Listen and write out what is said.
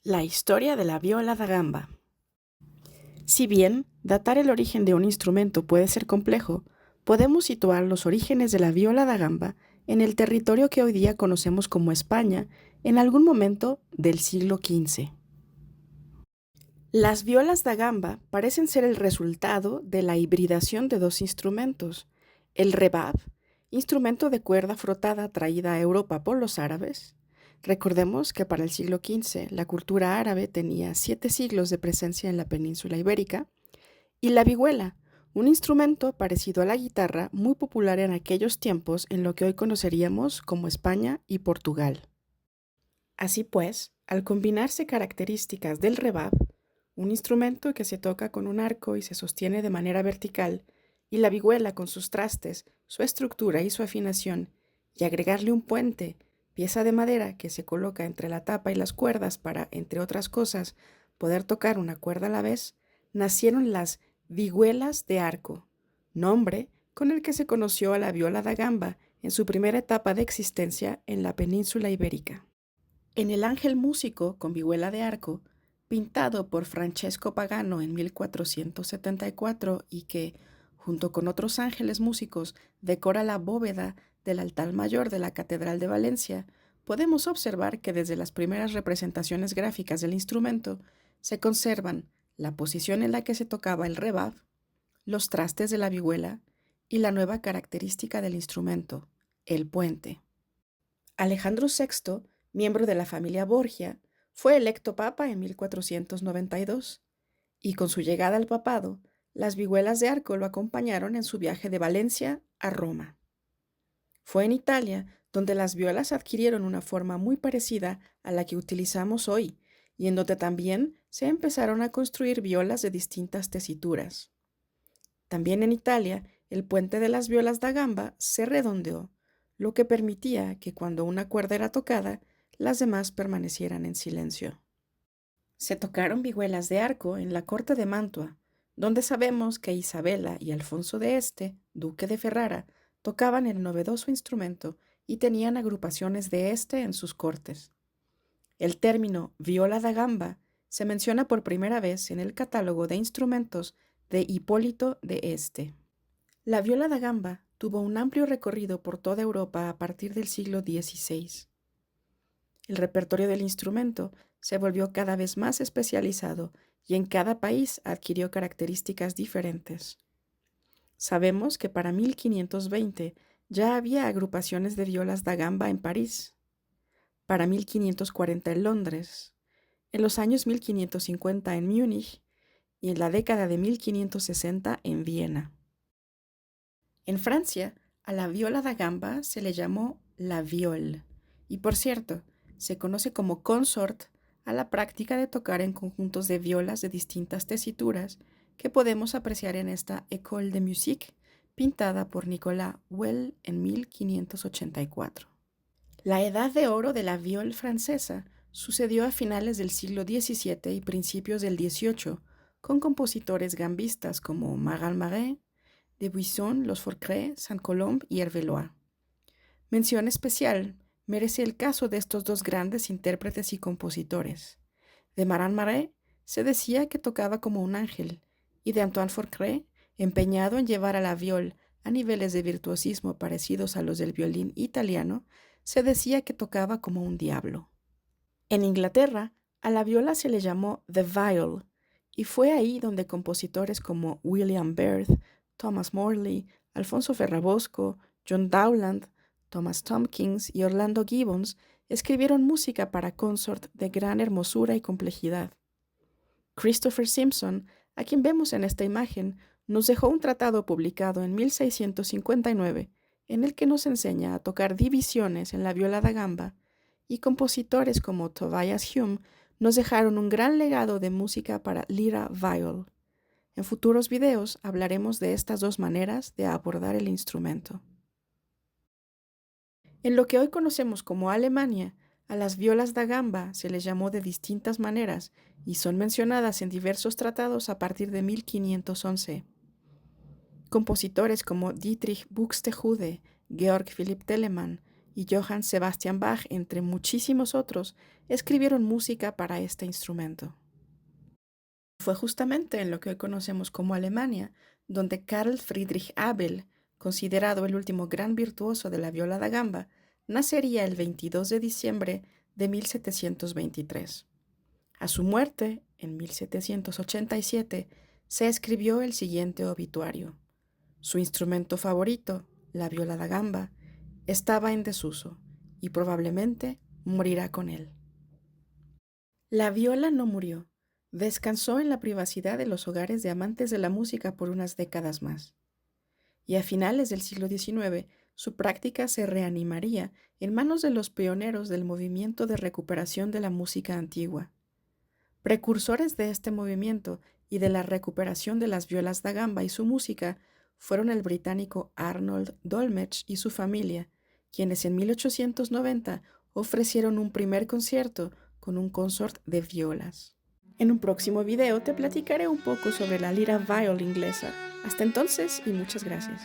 La historia de la viola da gamba. Si bien datar el origen de un instrumento puede ser complejo, podemos situar los orígenes de la viola da gamba en el territorio que hoy día conocemos como España en algún momento del siglo XV. Las violas da gamba parecen ser el resultado de la hibridación de dos instrumentos, el rebab, instrumento de cuerda frotada traída a Europa por los árabes. Recordemos que para el siglo XV la cultura árabe tenía 7 siglos de presencia en la península ibérica, y la vihuela, un instrumento parecido a la guitarra muy popular en aquellos tiempos en lo que hoy conoceríamos como España y Portugal. Así pues, al combinarse características del rebab, un instrumento que se toca con un arco y se sostiene de manera vertical, y la vihuela con sus trastes, su estructura y su afinación, y agregarle un puente, pieza de madera que se coloca entre la tapa y las cuerdas para, entre otras cosas, poder tocar una cuerda a la vez, nacieron las vihuelas de arco, nombre con el que se conoció a la viola da gamba en su primera etapa de existencia en la península ibérica. En El Ángel Músico con vihuela de arco, pintado por Francesco Pagano en 1474 y que, junto con otros ángeles músicos, decora la bóveda del altar mayor de la Catedral de Valencia, podemos observar que desde las primeras representaciones gráficas del instrumento se conservan la posición en la que se tocaba el rebab, los trastes de la vihuela y la nueva característica del instrumento, el puente. Alejandro VI, miembro de la familia Borgia, fue electo papa en 1492, y con su llegada al papado, las vihuelas de arco lo acompañaron en su viaje de Valencia a Roma. Fue en Italia donde las violas adquirieron una forma muy parecida a la que utilizamos hoy, y en donde también se empezaron a construir violas de distintas tesituras. También en Italia, el puente de las violas da gamba se redondeó, lo que permitía que cuando una cuerda era tocada, las demás permanecieran en silencio. Se tocaron vihuelas de arco en la corte de Mantua, donde sabemos que Isabela y Alfonso de Este, duque de Ferrara, tocaban el novedoso instrumento y tenían agrupaciones de este en sus cortes. El término viola da gamba se menciona por primera vez en el catálogo de instrumentos de Hipólito de Este. La viola da gamba tuvo un amplio recorrido por toda Europa a partir del siglo XVI. El repertorio del instrumento se volvió cada vez más especializado y en cada país adquirió características diferentes. Sabemos que para 1520 ya había agrupaciones de violas da gamba en París, para 1540 en Londres, en los años 1550 en Múnich y en la década de 1560 en Viena. En Francia, a la viola da gamba se le llamó la viole, y por cierto, se conoce como consort a la práctica de tocar en conjuntos de violas de distintas tesituras que podemos apreciar en esta École de Musique pintada por Nicolas Well en 1584. La edad de oro de la viole francesa sucedió a finales del siglo XVII y principios del XVIII, con compositores gambistas como Marat Marais, Debuisson, Los Forcret, Saint-Colombe y Hervé Loy. Mención especial merece el caso de estos dos grandes intérpretes y compositores. De Marat Marais se decía que tocaba como un ángel, y de Antoine Forcret, empeñado en llevar a la viole a niveles de virtuosismo parecidos a los del violín italiano, se decía que tocaba como un diablo. En Inglaterra, a la viola se le llamó the viol, y fue ahí donde compositores como William Byrd, Thomas Morley, Alfonso Ferrabosco, John Dowland, Thomas Tompkins y Orlando Gibbons escribieron música para consort de gran hermosura y complejidad. Christopher Simpson, a quien vemos en esta imagen, nos dejó un tratado publicado en 1659 en el que nos enseña a tocar divisiones en la viola da gamba, y compositores como Tobias Hume nos dejaron un gran legado de música para lira viol. En futuros videos hablaremos de estas dos maneras de abordar el instrumento. En lo que hoy conocemos como Alemania, a las violas da gamba se les llamó de distintas maneras y son mencionadas en diversos tratados a partir de 1511. Compositores como Dietrich Buxtehude, Georg Philipp Telemann y Johann Sebastian Bach, entre muchísimos otros, escribieron música para este instrumento. Fue justamente en lo que hoy conocemos como Alemania, donde Carl Friedrich Abel, considerado el último gran virtuoso de la viola da gamba, nacería el 22 de diciembre de 1723. A su muerte, en 1787, se escribió el siguiente obituario. Su instrumento favorito, la viola da gamba, estaba en desuso y probablemente morirá con él. La viola no murió. Descansó en la privacidad de los hogares de amantes de la música por unas décadas más. Y a finales del siglo XIX, su práctica se reanimaría en manos de los pioneros del movimiento de recuperación de la música antigua. Precursores de este movimiento y de la recuperación de las violas da gamba y su música fueron el británico Arnold Dolmetsch y su familia, quienes en 1890 ofrecieron un primer concierto con un consort de violas. En un próximo video te platicaré un poco sobre la lira viol inglesa. Hasta entonces y muchas gracias.